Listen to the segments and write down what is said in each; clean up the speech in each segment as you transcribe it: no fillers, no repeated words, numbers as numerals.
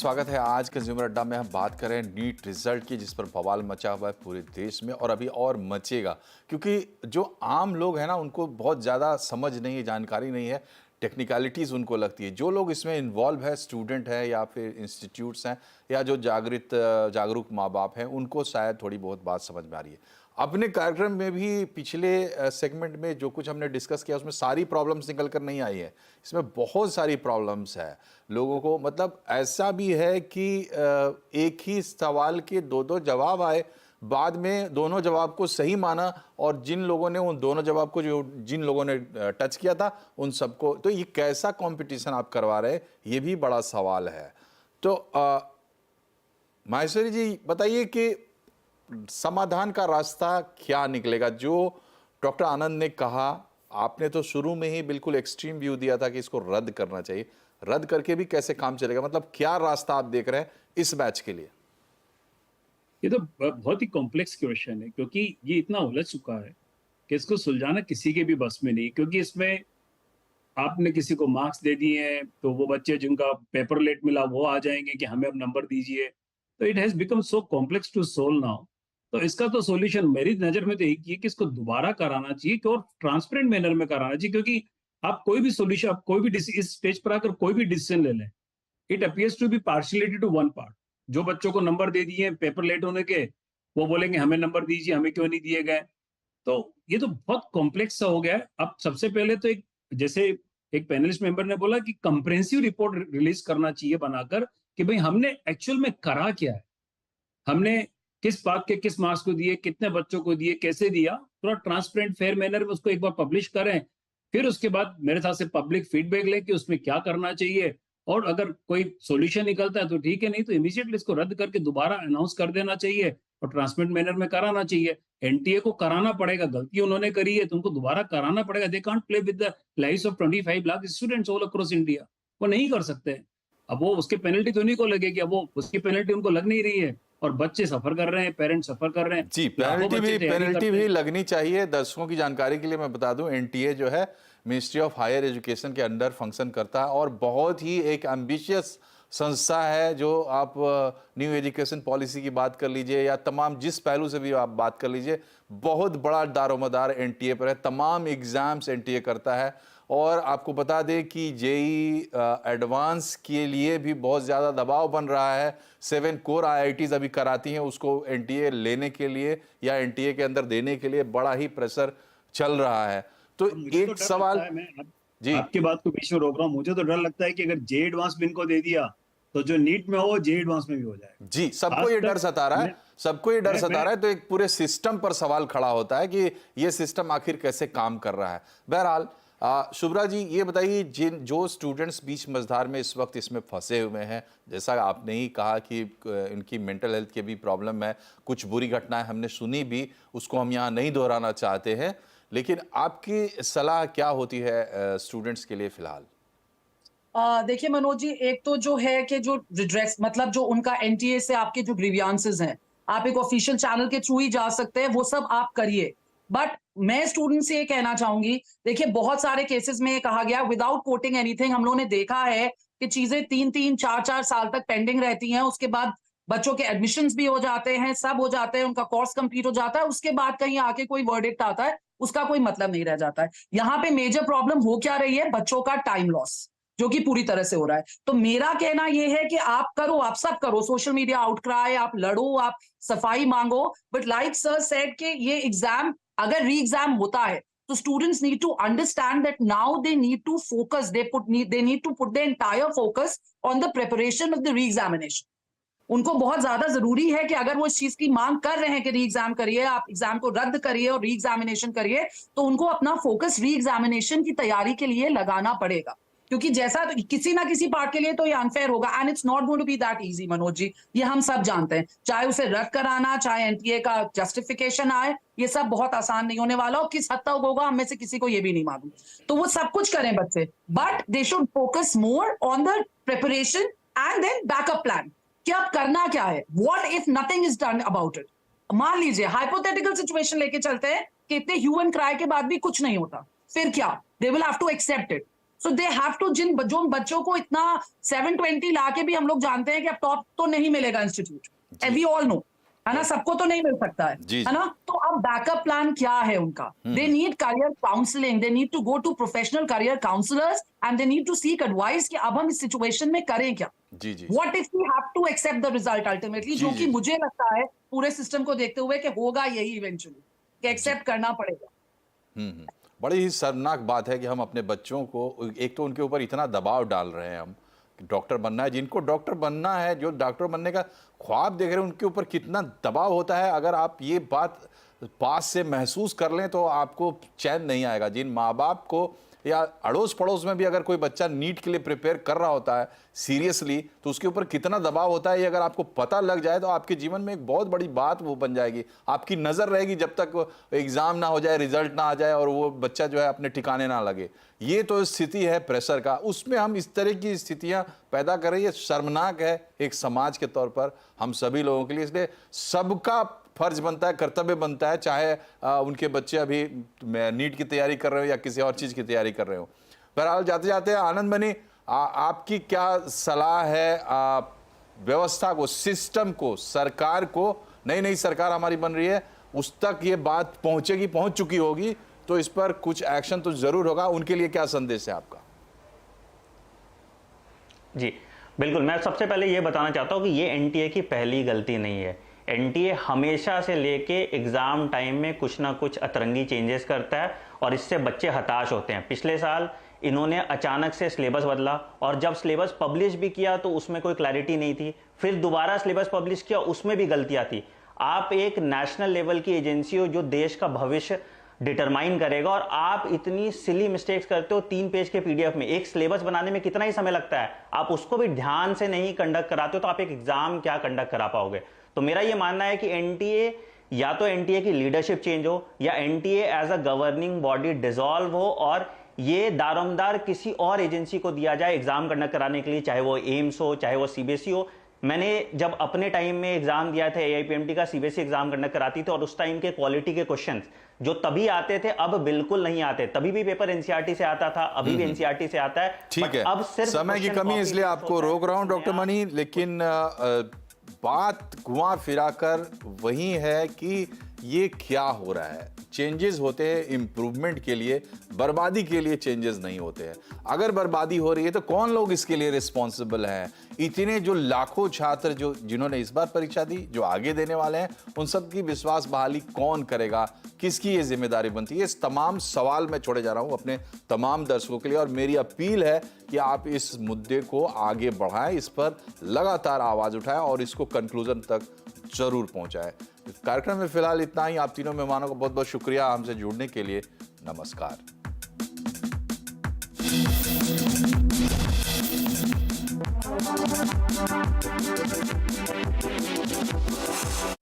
स्वागत है। आज कंज्यूमर अड्डा में हम बात करें नीट रिजल्ट की, जिस पर बवाल मचा हुआ है पूरे देश में और अभी और मचेगा, क्योंकि जो आम लोग हैं ना, उनको बहुत ज़्यादा समझ नहीं है, जानकारी नहीं है, टेक्निकलिटीज़ उनको लगती है। जो लोग इसमें इन्वॉल्व है, स्टूडेंट है या फिर इंस्टीट्यूट्स हैं या जो जागरूक माँ बाप हैं, उनको शायद थोड़ी बहुत बात समझ में आ रही है। अपने कार्यक्रम में भी पिछले सेगमेंट में जो कुछ हमने डिस्कस किया, उसमें सारी प्रॉब्लम्स निकल कर नहीं आई है। इसमें बहुत सारी प्रॉब्लम्स है लोगों को, मतलब ऐसा भी है कि एक ही सवाल के दो दो जवाब आए, बाद में दोनों जवाब को सही माना, और जिन लोगों ने उन दोनों जवाब को जिन लोगों ने टच किया था उन सबको, तो ये कैसा कंपटीशन आप करवा रहे हैं, ये भी बड़ा सवाल है। तो माहेश्वरी जी बताइए कि समाधान का रास्ता क्या निकलेगा? जो डॉक्टर आनंद ने कहा, आपने तो शुरू में ही बिल्कुल एक्सट्रीम व्यू दिया था कि इसको रद्द करना चाहिए, रद्द करके भी कैसे काम चलेगा? मतलब क्या रास्ता आप देख रहे हैं इस बैच के लिए? ये तो बहुत ही कॉम्प्लेक्स क्वेश्चन है, क्योंकि ये इतना उलझ चुका है कि इसको सुलझाना किसी के भी बस में नहीं। क्योंकि इसमें आपने किसी को मार्क्स दे दिए हैं, तो वो बच्चे जिनका पेपर लेट मिला वो आ जाएंगे कि हमें अब नंबर दीजिए। तो it has become so complex to solve now. तो इसका तो सॉल्यूशन मेरी नजर में तो एक ही है कि इसको दोबारा कराना चाहिए, कि और ट्रांसपेरेंट मैनर में कराना चाहिए। क्योंकि आप कोई भी सोल्यूशन, आप कोई भी इस स्टेज पर आकर कोई भी डिसीजन ले लें, it appears to be partiality to one part. जो बच्चों को नंबर दे दिए पेपर लेट होने के, वो बोलेंगे हमें नंबर दीजिए, हमें क्यों नहीं दिए गए। तो ये तो बहुत कॉम्प्लेक्स सा हो गया है। अब सबसे पहले तो एक, जैसे एक पैनलिस्ट मेंबर ने बोला कि कंप्रेहेंसिव रिपोर्ट रिलीज करना चाहिए बनाकर, कि भाई हमने एक्चुअल में करा क्या है, हमने किस बात के किस मार्क्स को दिए, कितने बच्चों को दिए, कैसे दिया। थोड़ा ट्रांसपेरेंट फेयर मैनर में उसको एक बार पब्लिश करें। फिर उसके बाद मेरे ख्याल से पब्लिक फीडबैक लेके उसमें क्या करना चाहिए, और अगर कोई सॉल्यूशन निकलता है तो ठीक है, नहीं तो इमीडिएटली इसको रद्द करके दोबारा अनाउंस कर देना चाहिए और ट्रांसपेरेंट मैनर में कराना चाहिए। एनटीए को कराना पड़ेगा, गलती उन्होंने करी है तो उनको दोबारा कराना पड़ेगा। They can't play with the lives of 25 lakh students all across India. वो नहीं कर सकते। अब वो उसकी पेनल्टी तो उन्हीं को लगेगी, अब वो उसकी पेनल्टी उनको लग नहीं रही है, और बच्चे सफर कर रहे हैं, पेरेंट्स सफर कर रहे हैं। जी, लाखों बच्चे तैयारी पेनल्टी करते भी हैं। लगनी चाहिए। दर्शकों की जानकारी के लिए मैं बता दूं, एनटीए जो है मिनिस्ट्री ऑफ हायर एजुकेशन के अंडर फंक्शन करता है और बहुत ही एक एम्बिशियस संस्था है। जो आप न्यू एजुकेशन पॉलिसी की बात कर लीजिए या तमाम जिस पहलू से भी आप बात कर लीजिए, बहुत बड़ा दारोमदार एनटीए पर है। तमाम एग्जाम्स एनटीए करता है। और आपको बता दें कि जेई एडवांस के लिए भी बहुत ज़्यादा दबाव बन रहा है। 7 कोर आईआईटीज अभी कराती हैं उसको एनटीए लेने के लिए या एनटीए के अंदर देने के लिए बड़ा ही प्रेशर चल रहा है। तो और मुझे तो एक डर सवाल। लगता है, जी आपकी बात को बीच में रोक रहा हूँ, मुझे तो डर लगता है कि अगर जे एडवांस भी इनको दे दिया तो जो नीट में हो जे एडवांस में भी हो जाएगा। जी, सबको आज ये डर तक सता रहा है, मैं सबको ये डर सता मैं रहा है। तो एक पूरे सिस्टम पर सवाल खड़ा होता है कि ये सिस्टम आखिर कैसे काम कर रहा है। बहरहाल शुभ्रा जी ये बताइए, जो स्टूडेंट्स बीच मझधार में इस वक्त इसमें फंसे हुए हैं, जैसा आपने ही कहा कि इनकी मेंटल हेल्थ के भी प्रॉब्लम है, कुछ बुरी घटनाएं हमने सुनी भी, उसको हम यहाँ नहीं दोहराना चाहते हैं, लेकिन आपकी सलाह क्या होती है स्टूडेंट्स के लिए फिलहाल? देखिए मनोज जी, एक तो जो है कि जो रिड्रेस मतलब जो उनका एनटीए से आपके जो ग्रीवियांसेस हैं, आप एक ऑफिशियल चैनल के थ्रू ही जा सकते हैं, वो सब आप करिए। बट मैं स्टूडेंट से ये कहना चाहूंगी, देखिए बहुत सारे केसेस में ये कहा गया, विदाउट कोटिंग एनीथिंग, हम लोगों ने देखा है कि चीजें 3-3, 4-4 साल तक पेंडिंग रहती हैं। उसके बाद बच्चों के एडमिशन्स भी हो जाते हैं, सब हो जाते हैं, उनका कोर्स कंप्लीट हो जाता है, उसके बाद कहीं आके कोई वर्डिक्ट आता है, उसका कोई मतलब नहीं रह जाता है। यहाँ पे मेजर प्रॉब्लम हो क्या रही है? बच्चों का टाइम लॉस, जो कि पूरी तरह से हो रहा है। तो मेरा कहना यह है कि आप करो, आप सब करो, सोशल मीडिया आउटक्राई, आप लड़ो, आप सफाई मांगो, बट लाइक सर सेड कि ये एग्जाम अगर री एग्जाम होता है तो students need to understand that now they need to focus, they need to put the entire focus on the preparation of the re examination. उनको बहुत ज्यादा जरूरी है कि अगर वो इस चीज की मांग कर रहे हैं कि री एग्जाम करिए, आप एग्जाम को रद्द करिए और री एग्जामिनेशन करिए, तो उनको अपना फोकस री एग्जामिनेशन की तैयारी के लिए लगाना पड़ेगा। क्योंकि जैसा किसी ना किसी पार्ट के लिए तो ये अनफेयर होगा, and it's not going to be that easy Manoj ji, ये हम सब जानते हैं। चाहे उसे रद्द कराना, चाहे एनटीए का जस्टिफिकेशन आए, ये सब बहुत आसान नहीं होने वाला, और किस हद तक होगा हम में से किसी को ये भी नहीं मालूम। तो वो सब कुछ करें बच्चे, but they should focus more on the preparation and then backup plan कि अब करना क्या है, what if nothing is done about it. मान लीजिए हाइपोथेटिकल सिचुएशन लेके चलते हैं कि इतने ह्यू एंड क्राई के बाद भी कुछ नहीं होता, फिर क्या? They will have to accept it. So they have to जो बच्चों को इतना 720 ला के भी हम लोग जानते हैं कि अब टॉप तो नहीं मिलेगा इंस्टीट्यूट, वी ऑल नो, है ना, सबको तो नहीं मिल सकता है ना। तो अब बैकअप प्लान क्या है उनका? They need career counselling, they need to go to professional career counsellors and they need to seek advice कि अब हम इस सिचुएशन में करें क्या। जी जी what if we have to accept the result ultimately, जो कि मुझे लगता है पूरे सिस्टम को देखते हुए कि होगा यही इवेंचुअली, कि एक्सेप्ट करना पड़ेगा। बड़ी ही शर्मनाक बात है कि हम अपने बच्चों को, एक तो उनके ऊपर इतना दबाव डाल रहे हैं हम, डॉक्टर बनना है, जिनको डॉक्टर बनना है, जो डॉक्टर बनने का ख्वाब देख रहे हैं, उनके ऊपर कितना दबाव होता है। अगर आप ये बात पास से महसूस कर लें तो आपको चैन नहीं आएगा। जिन माँ बाप को या अड़ोस पड़ोस में भी अगर कोई बच्चा नीट के लिए प्रिपेयर कर रहा होता है सीरियसली, तो उसके ऊपर कितना दबाव होता है ये अगर आपको पता लग जाए तो आपके जीवन में एक बहुत बड़ी बात वो बन जाएगी। आपकी नज़र रहेगी जब तक एग्ज़ाम ना हो जाए, रिजल्ट ना आ जाए और वो बच्चा जो है अपने ठिकाने ना लगे। ये तो स्थिति है प्रेशर का, उसमें हम इस तरह की स्थितियां पैदा कर रही है, शर्मनाक है एक समाज के तौर पर हम सभी लोगों के लिए। इसलिए सबका फर्ज बनता है, कर्तव्य बनता है, चाहे उनके बच्चे अभी नीट की तैयारी कर रहे हो या किसी और चीज़ की तैयारी कर रहे हो। बहरहाल जाते जाते आनंद बनी, आपकी क्या सलाह है व्यवस्था को, सिस्टम को, सरकार को? नई नई सरकार हमारी बन रही है, उस तक ये बात पहुंचेगी, पहुंच चुकी होगी, तो इस पर कुछ एक्शन तो जरूर होगा। उनके लिए क्या संदेश है आपका? जी बिल्कुल, मैं सबसे पहले ये बताना चाहता हूँ कि ये एनटीए की पहली गलती नहीं है। एनटीए हमेशा से लेके एग्ज़ाम टाइम में कुछ ना कुछ अतरंगी चेंजेस करता है और इससे बच्चे हताश होते हैं। पिछले साल इन्होंने अचानक से सिलेबस बदला और जब सिलेबस पब्लिश भी किया तो उसमें कोई क्लैरिटी नहीं थी, फिर दोबारा सिलेबस पब्लिश किया, उसमें भी गलतियाँ थी। आप एक नेशनल लेवल की एजेंसी हो जो देश का भविष्य डिटरमाइन करेगा और आप इतनी सिली मिस्टेक्स करते हो 3 पेज के पीडीएफ में। एक सिलेबस बनाने में कितना ही समय लगता है, आप उसको भी ध्यान से नहीं कंडक्ट कराते हो तो आप एक एग्जाम क्या कंडक्ट करा पाओगे। तो मेरा ये मानना है कि एनटीए, या तो एनटीए की लीडरशिप चेंज हो या NTA as a governing body dissolve हो और ये दारोमदार किसी और एजेंसी को दिया जाए एग्जाम कंडक्ट कराने के लिए, चाहे वो एम्स हो, चाहे वो सीबीएसई हो। मैंने जब अपने टाइम में एग्जाम दिया था एआईपीएमटी का, सीबीएसई एग्जाम कंडक्ट कराती थी और उस टाइम के क्वालिटी के क्वेश्चंस जो तभी आते थे अब बिल्कुल नहीं आते। तभी भी पेपर एनसीईआरटी से आता था, अभी भी एनसीईआरटी से आता है। ठीक है, अब सिर्फ समय की कमी है इसलिए आपको रोक रहा हूं डॉक्टर मनी, लेकिन बात घुमा फिरा कर वही है कि ये क्या हो रहा है। चेंजेस होते हैं इंप्रूवमेंट के लिए, बर्बादी के लिए चेंजेस नहीं होते हैं। अगर बर्बादी हो रही है तो कौन लोग इसके लिए रिस्पॉन्सिबल हैं? इतने जो लाखों छात्र जो जिन्होंने इस बार परीक्षा दी, जो आगे देने वाले हैं, उन सब की विश्वास बहाली कौन करेगा? किसकी ये जिम्मेदारी बनती है? इस तमाम सवाल मैं छोड़े जा रहा हूं अपने तमाम दर्शकों के लिए और मेरी अपील है कि आप इस मुद्दे को आगे बढ़ाएं, इस पर लगातार आवाज उठाएं और इसको कंक्लूजन तक जरूर पहुंचाएं। इस कार्यक्रम में फिलहाल इतना ही। आप तीनों मेहमानों को बहुत बहुत शुक्रिया हमसे जुड़ने के लिए। नमस्कार।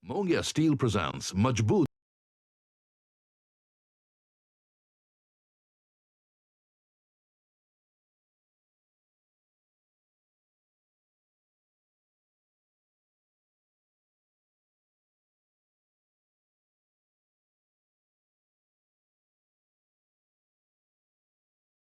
Mongia Steel presents Majboot